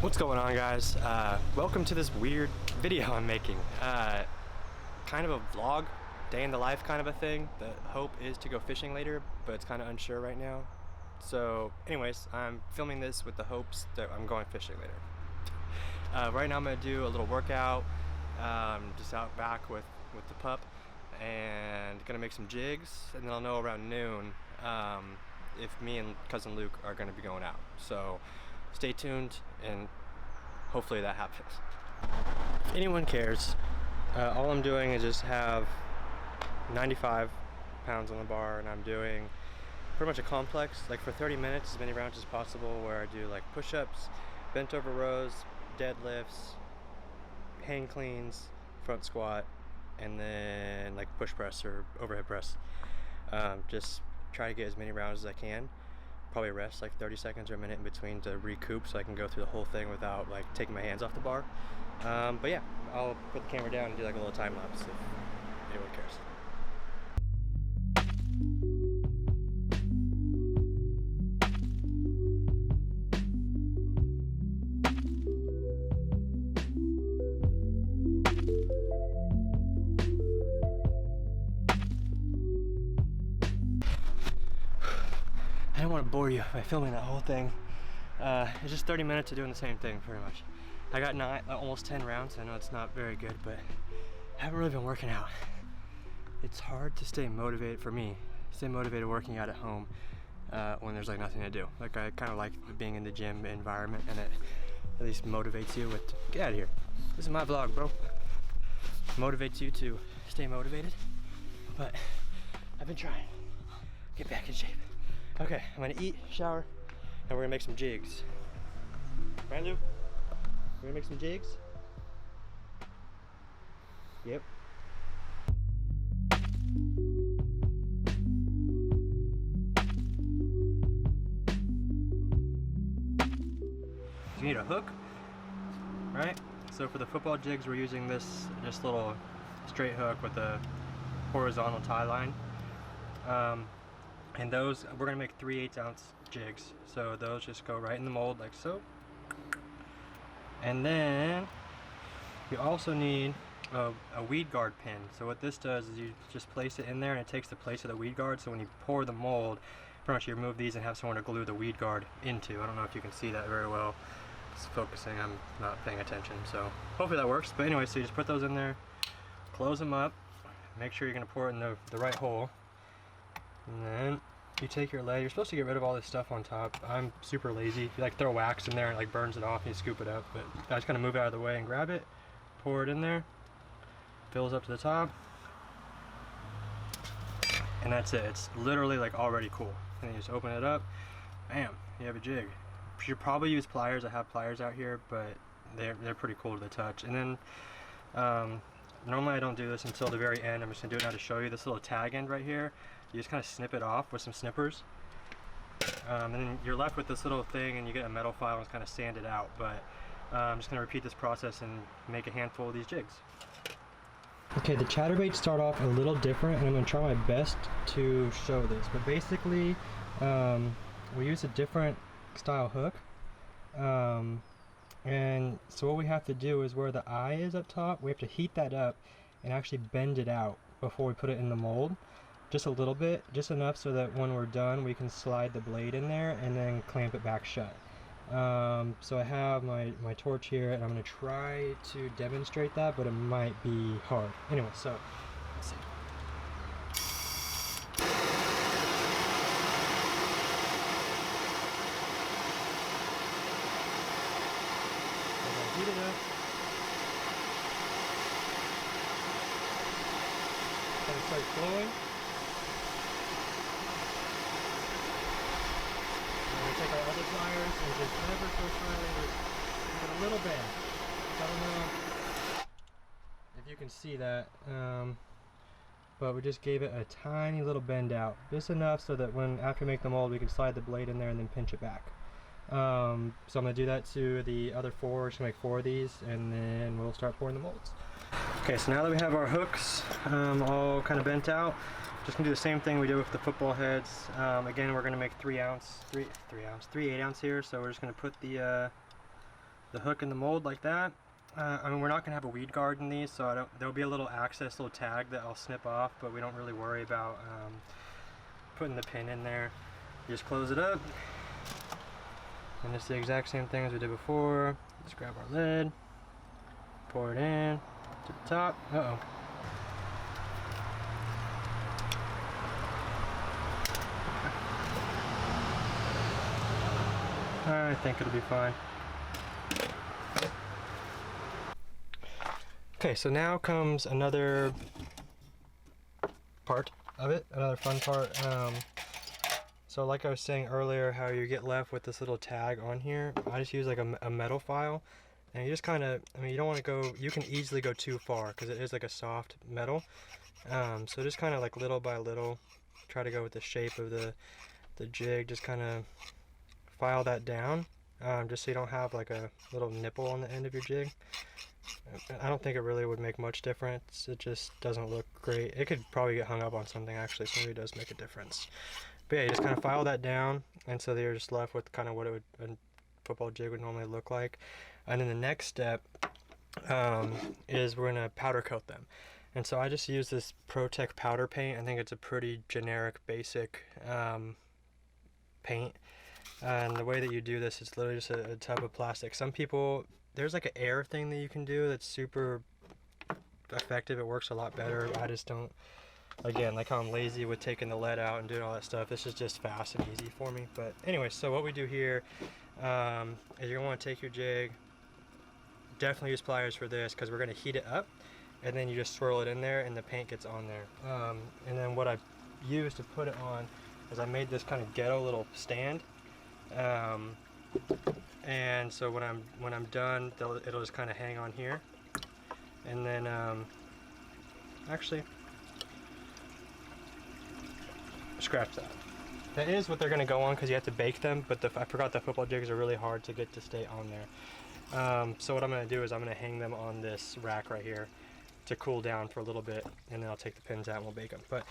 What's going on, guys? Welcome to this weird video I'm making. Kind of a vlog, day in the life kind of a thing. The hope is to go fishing later, but it's kind of unsure right now. So anyways, I'm filming this with the hopes that I'm going fishing later. Right now I'm gonna do a little workout, just out back with the pup, and gonna make some jigs, and then I'll know around noon if me and cousin Luke are gonna be going out. So stay tuned, and hopefully that happens. If anyone cares, all I'm doing is just have 95 pounds on the bar, and I'm doing pretty much a complex, like for 30 minutes, as many rounds as possible, where I do like push-ups, bent over rows, deadlifts, hang cleans, front squat, and then like push press or overhead press. Just try to get as many rounds as I can. Probably rest like 30 seconds or a minute in between to recoup, so I can go through the whole thing without like taking my hands off the bar. But yeah, I'll put the camera down and do like a little time lapse if anyone cares. I don't want to bore you by filming that whole thing. It's just 30 minutes of doing the same thing, pretty much. I got almost 10 rounds. I know it's not very good, but I haven't really been working out. It's hard to stay motivated, for me, stay motivated working out at home when there's like nothing to do. Like, I kind of like being in the gym environment, and it at least motivates you with, get out of here. This is my vlog, bro. Motivates you to stay motivated, but I've been trying. Get back in shape. Okay, I'm gonna eat, shower, and we're gonna make some jigs. Right, Lou? We're gonna make some jigs? Yep. You need a hook, right? So for the football jigs, we're using this just little straight hook with a horizontal tie line. And those, we're gonna make 3/8 ounce jigs. So those just go right in the mold like so. And then you also need a weed guard pin. So what this does is you just place it in there, and it takes the place of the weed guard. So when you pour the mold, pretty much you remove these and have somewhere to glue the weed guard into. I don't know if you can see that very well. Just focusing, I'm not paying attention. So hopefully that works. But anyway, so you just put those in there, close them up, make sure you're gonna pour it in the right hole. And then you take your lead. You're supposed to get rid of all this stuff on top. I'm super lazy. You like throw wax in there and it like burns it off and you scoop it up. But I just kind of move it out of the way and grab it, pour it in there, fills up to the top, and that's it. It's literally like already cool. And you just open it up, bam, you have a jig. You should probably use pliers. I have pliers out here, but they're pretty cool to the touch. And then normally I don't do this until the very end. I'm just gonna do it now to show you. This little tag end right here, you just kind of snip it off with some snippers, and then you're left with this little thing, and you get a metal file and kind of sand it out. But I'm just gonna repeat this process and make a handful of these jigs. Okay, the chatterbaits start off a little different, and I'm gonna try my best to show this. But basically, we use a different style hook. And so what we have to do is where the eye is up top, we have to heat that up and actually bend it out before we put it in the mold. Just a little bit, just enough so that when we're done we can slide the blade in there and then clamp it back shut. So I have my torch here, and I'm going to try to demonstrate that, but it might be hard. Anyway, so let's see. Heat it up. And it starts glowing. And we take our other pliers and just ever so slightly give it a little bend. I don't know if you can see that, but we just gave it a tiny little bend out, just enough so that when after we make the mold we can slide the blade in there and then pinch it back. So I'm going to do that to the other four. We're just going to make 4 of these, and then we'll start pouring the molds. Okay, so now that we have our hooks all kind of bent out, just going to do the same thing we did with the football heads. Again, we're going to make 3/8 ounce here, so we're just going to put the the hook in the mold like that. I mean, we're not gonna have a weed guard in these, so there'll be a little access, little tag that I'll snip off, but we don't really worry about putting the pin in there. You just close it up, and it's the exact same thing as we did before. Just grab our lid, pour it in to the top. Uh-oh. I think it'll be fine. Okay, so now comes another part of it, another fun part. So like I was saying earlier, how you get left with this little tag on here, I just use like a metal file, and you just kind of, I mean, you don't want to go, you can easily go too far because it is like a soft metal. So just kind of like little by little, try to go with the shape of the jig, just kind of file that down, just so you don't have like a little nipple on the end of your jig. I don't think it really would make much difference. It just doesn't look great. It could probably get hung up on something actually, so maybe it does make a difference. But yeah, you just kind of file that down, and so you're just left with kind of what it would, a football jig would normally look like. And then the next step is we're gonna powder coat them. And so I just use this ProTech powder paint. I think it's a pretty generic, basic paint. And the way that you do this is literally just a tub of plastic. Some people, there's like an air thing that you can do that's super effective. It works a lot better. I just don't, again, like how I'm lazy with taking the lead out and doing all that stuff. This is just fast and easy for me. But anyway, so what we do here is you're gonna want to take your jig, definitely use pliers for this because we're gonna heat it up, and then you just swirl it in there and the paint gets on there. And then what I used to put it on is I made this kind of ghetto little stand. And so when I'm done, it'll just kind of hang on here, and then actually scratch that. That is what they're going to go on because you have to bake them, but I forgot the football jigs are really hard to get to stay on there. So what I'm going to do is I'm going to hang them on this rack right here to cool down for a little bit, and then I'll take the pins out and we'll bake them. But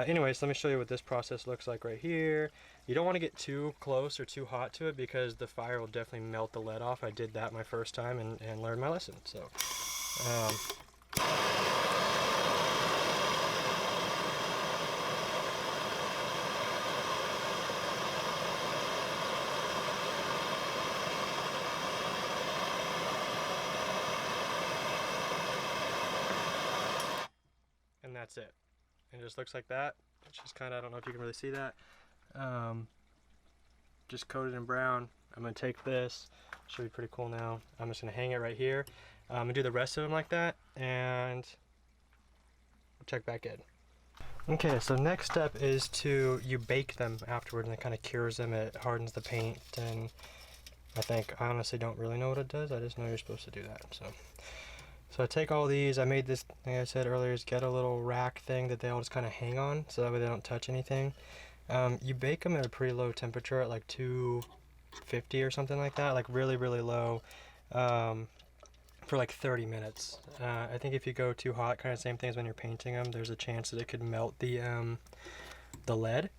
anyways, let me show you what this process looks like right here. You don't want to get too close or too hot to it because the fire will definitely melt the lead off. I did that my first time and learned my lesson. So and that's it. And it just looks like that. It's just kind of, I don't know if you can really see that. Just coated in brown. I'm going to take this, should be pretty cool now. I'm just going to hang it right here. I'm going to do the rest of them like that, and we'll check back in. Okay, so next step is you bake them afterward, and it kind of cures them, it hardens the paint, and I honestly don't really know what it does. I just know you're supposed to do that. So I take all these, I made this, like I said earlier, is get a little rack thing that they all just kind of hang on, so that way they don't touch anything. You bake them at a pretty low temperature at like 250 or something like that, like really, really low, for like 30 minutes. I think if you go too hot, kind of same thing as when you're painting them, there's a chance that it could melt the lead,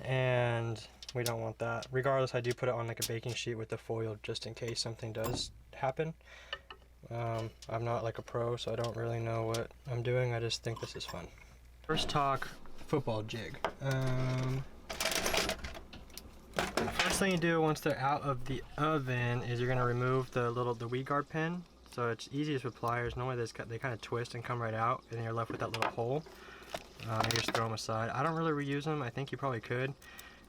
and we don't want that. Regardless, I do put it on like a baking sheet with the foil just in case something does happen. I'm not like a pro, so I don't really know what I'm doing. I just think this is fun. First talk, football jig. First thing you do once they're out of the oven is you're gonna remove the weed guard pin. So it's easiest with pliers. Normally they kind of twist and come right out, and then you're left with that little hole. You just throw them aside. I don't really reuse them. I think you probably could.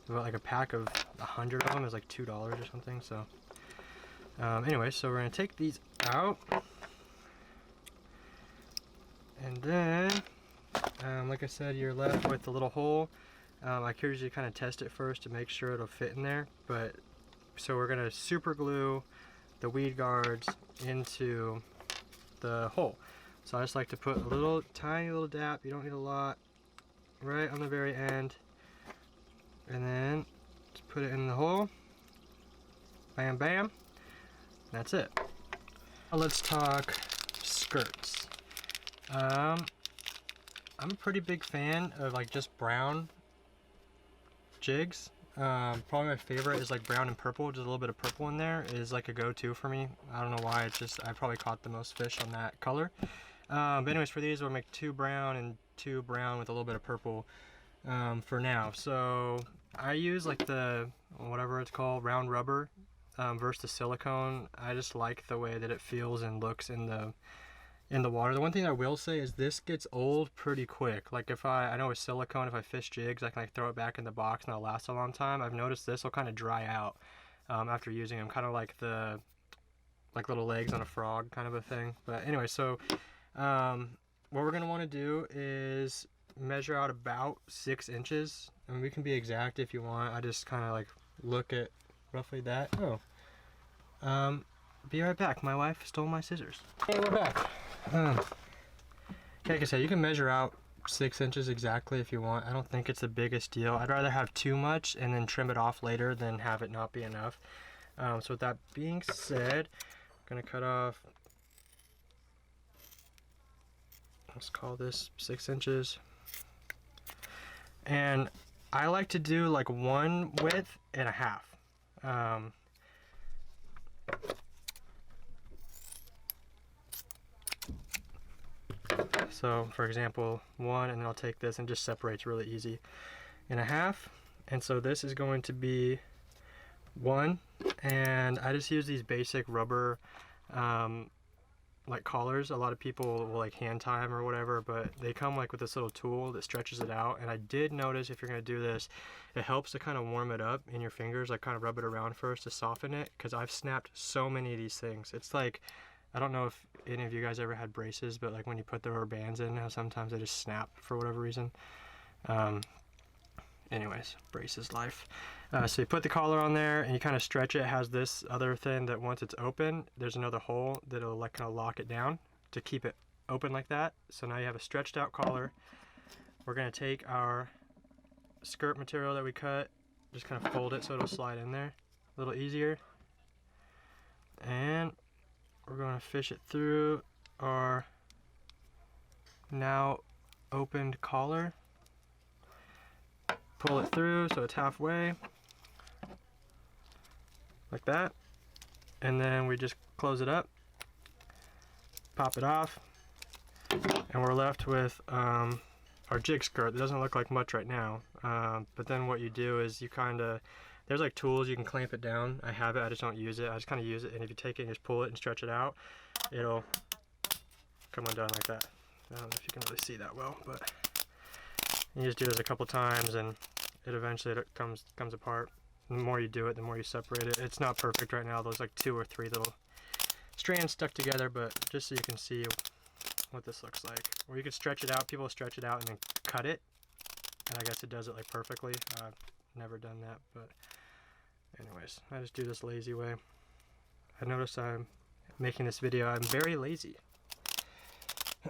About like a pack of 100 of them is like $2 or something. So anyway, so we're gonna take these out, and then like I said, you're left with the little hole. I usually kind of test it first to make sure it'll fit in there, but so we're gonna super glue the weed guards into the hole. So I just like to put a little tiny little dap, you don't need a lot, right on the very end, and then just put it in the hole. Bam bam. That's it. Now let's talk skirts. I'm a pretty big fan of like just brown jigs. Probably my favorite is like brown and purple. Just a little bit of purple in there is like a go-to for me. I don't know why, it's just I probably caught the most fish on that color. But anyways, for these we'll make 2 brown and 2 brown with a little bit of purple for now. So I use like the, whatever it's called, round rubber versus the silicone. I just like the way that it feels and looks in the water. The one thing I will say is this gets old pretty quick. Like if I know with silicone, if I fish jigs, I can like throw it back in the box and it'll last a long time. I've noticed this will kind of dry out after using them, kind of like the little legs on a frog kind of a thing. But anyway, so what we're gonna want to do is measure out about 6 inches. I mean, we can be exact if you want. I just kind of like look at roughly that. Oh, be right back. My wife stole my scissors. Hey, we're back. Like I said, you can measure out 6 inches exactly if you want. I don't think it's the biggest deal. I'd rather have too much and then trim it off later than have it not be enough. So with that being said, I'm gonna cut off, let's call this 6 inches. And I like to do like 1 width and a half. So for example, 1, and then I'll take this and just separates really easy in a half. And so this is going to be 1, and I just use these basic rubber like collars. A lot of people will like hand tie them or whatever, but they come like with this little tool that stretches it out. And I did notice if you're going to do this, it helps to kind of warm it up in your fingers, like kind of rub it around first to soften it, because I've snapped so many of these things. It's like, I don't know if any of you guys ever had braces, but like when you put the rubber bands in, how sometimes they just snap for whatever reason. Anyways, braces life. So you put the collar on there and you kind of stretch it. It has this other thing that once it's open, there's another hole that'll like kind of lock it down to keep it open like that. So now you have a stretched out collar. We're going to take our skirt material that we cut, just kind of fold it so it'll slide in there a little easier. And we're going to fish it through our now opened collar. Pull it through so it's halfway, like that, and then we just close it up, pop it off, and we're left with our jig skirt. It doesn't look like much right now, but then what you do is you kind of, there's like tools you can clamp it down. I have it, I just don't use it. I just kind of use it, and if you take it and just pull it and stretch it out, it'll come undone like that. I don't know if you can really see that well, but you just do this a couple times and it eventually comes apart. The more you do it, the more you separate it. It's not perfect right now. There's like 2 or 3 little strands stuck together, but just so you can see what this looks like. Or you can stretch it out. People stretch it out and then cut it, and I guess it does it like perfectly. I've never done that, but anyways, I just do this lazy way. I noticed I'm making this video, I'm very lazy.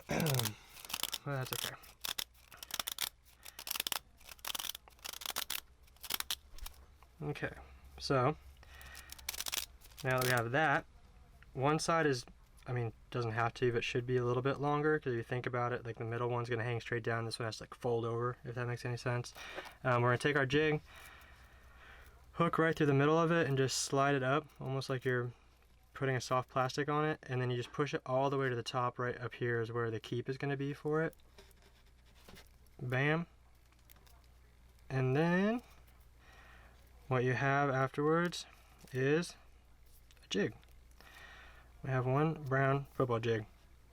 Well, that's okay. Okay, so now that we have that, one side is, I mean, doesn't have to, but should be a little bit longer, because if you think about it, like the middle one's going to hang straight down, this one has to like fold over, if that makes any sense. We're going to take our jig, hook right through the middle of it, and just slide it up, almost like you're putting a soft plastic on it, and then you just push it all the way to the top. Right up here is where the keep is going to be for it. Bam. And then what you have afterwards is a jig. We have 1 brown football jig.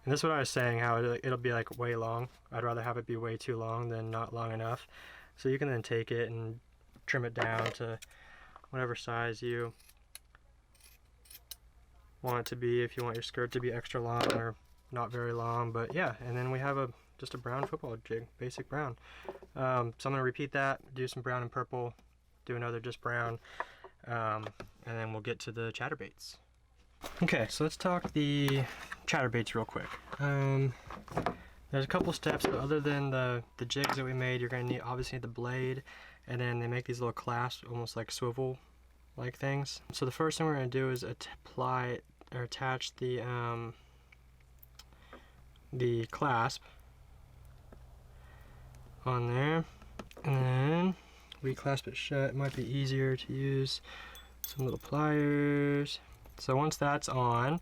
And this is what I was saying, how it'll be like way long. I'd rather have it be way too long than not long enough. So you can then take it and trim it down to whatever size you want it to be, if you want your skirt to be extra long or not very long. But yeah, and then we have just a brown football jig, basic brown. So I'm going to repeat that, do some brown and purple, do another just brown, and then we'll get to the chatterbaits. Okay, so let's talk the chatterbaits real quick. There's a couple steps, but other than the jigs that we made, you're going to obviously need the blade, and then they make these little clasps, almost like swivel like things. So the first thing we're going to do is apply or attach the clasp on there, and then reclasp it shut. It might be easier to use some little pliers. So once that's on,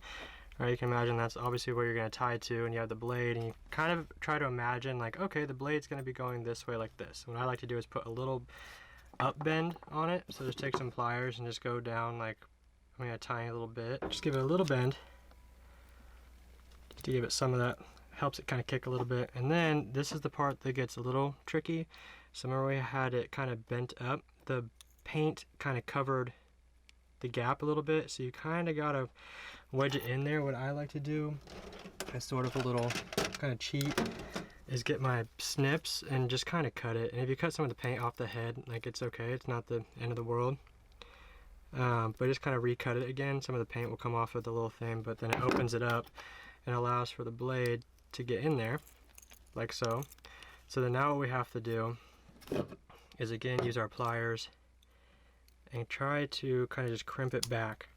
right, you can imagine that's obviously where you're going to tie it to, and you have the blade, and you kind of try to imagine like, okay, the blade's going to be going this way like this. What I like to do is put a little up bend on it. So just take some pliers and just go down like, I'm going to tie a little bit. Just give it a little bend to give it some of that, helps it kind of kick a little bit. And then this is the part that gets a little tricky. So remember we had it kind of bent up, the paint kind of covered the gap a little bit, so you kind of gotta wedge it in there. What I like to do as sort of a little kind of cheat is get my snips and just kind of cut it. And if you cut some of the paint off the head, like, it's okay, it's not the end of the world. But just kind of recut it again. Some of the paint will come off of the little thing, but then it opens it up and allows for the blade to get in there like so. So then now what we have to do is again use our pliers and try to kind of just crimp it back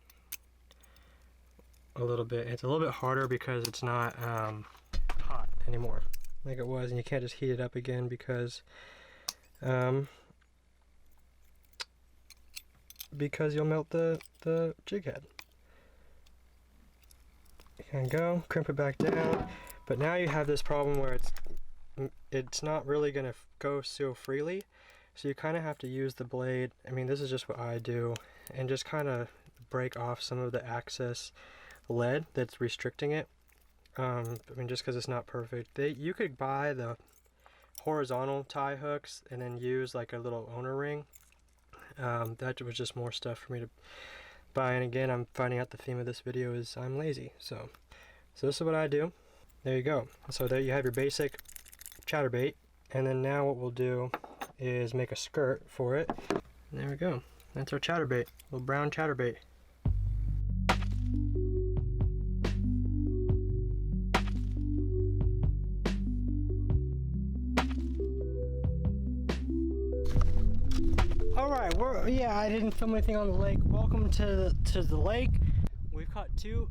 a little bit. It's a little bit harder because it's not hot anymore like it was, and you can't just heat it up again because you'll melt the jig head. And go crimp it back down, but now you have this problem where it's not really going to go so freely, so you kind of have to use the blade. I mean, this is just what I do, and just kind of break off some of the excess lead that's restricting it. I mean, just because it's not perfect. You could buy the horizontal tie hooks and then use like a little owner ring. That was just more stuff for me to buy, and again, I'm finding out the theme of this video is I'm lazy. So this is what I do. There you go. So there you have your basic chatterbait, and then now what we'll do is make a skirt for it. And there we go. That's our chatterbait, little brown chatterbait. Alright, yeah, I didn't film anything on the lake. Welcome to the lake. We've caught two,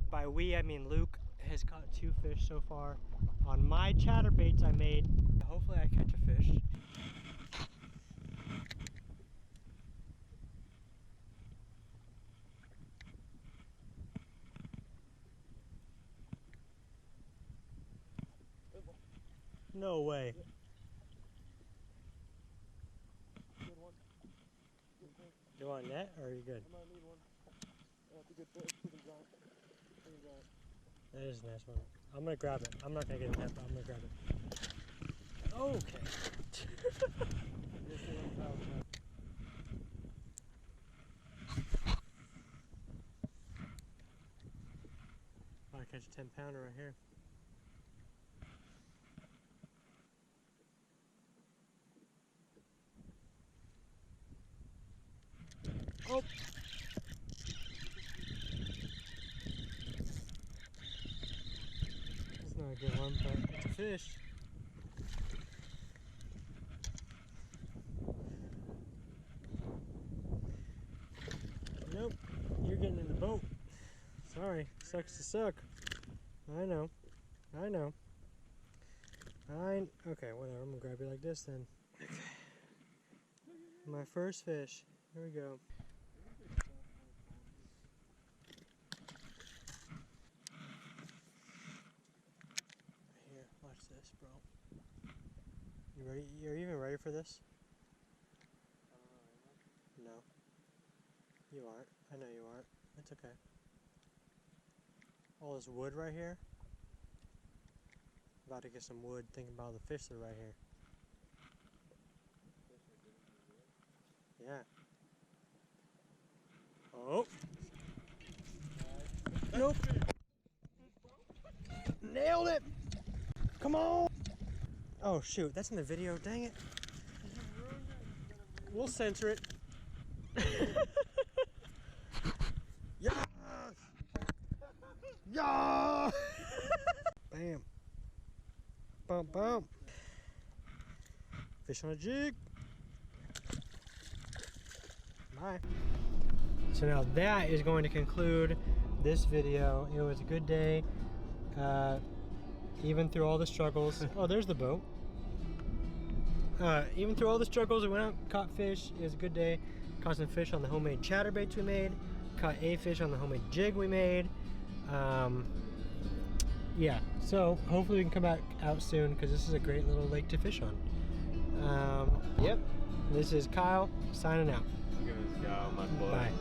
by we I mean Luke has caught 2 fish so far on my chatterbaits I made. Hopefully I catch a fish. No way. You want net, or are you good? I might need one. That's a good fish. That is a nice one. I'm gonna grab it. I'm not gonna get a net, but I'm gonna grab it. Okay. I catch a 10-pounder right here. Oh! That's not a good one, but it's a fish. Nope, you're getting in the boat. Sorry, sucks to suck. I know. Okay, whatever, I'm gonna grab you like this then. Okay. My first fish. Here we go. Here, watch this, bro. You ready? You're even ready for this? No. You aren't. I know you aren't. It's okay. All this wood right here. About to get some wood, thinking about the fish that are right here. Yeah. Oh. Nope. Nailed it. Come on. Oh shoot, that's in the video, dang it. We'll censor it. Yeah. Yeah. Bam. Bump, bump. Fish on a jig. Bye. So now that is going to conclude this video. It was a good day, even through all the struggles. Oh, there's the boat. even through all the struggles, we went out, caught fish. It was a good day. Caught some fish on the homemade chatterbaits we made. Caught a fish on the homemade jig we made. Yeah, so hopefully we can come back out soon because this is a great little lake to fish on. Yep, this is Kyle signing out. Look at this guy on my butt. Bye.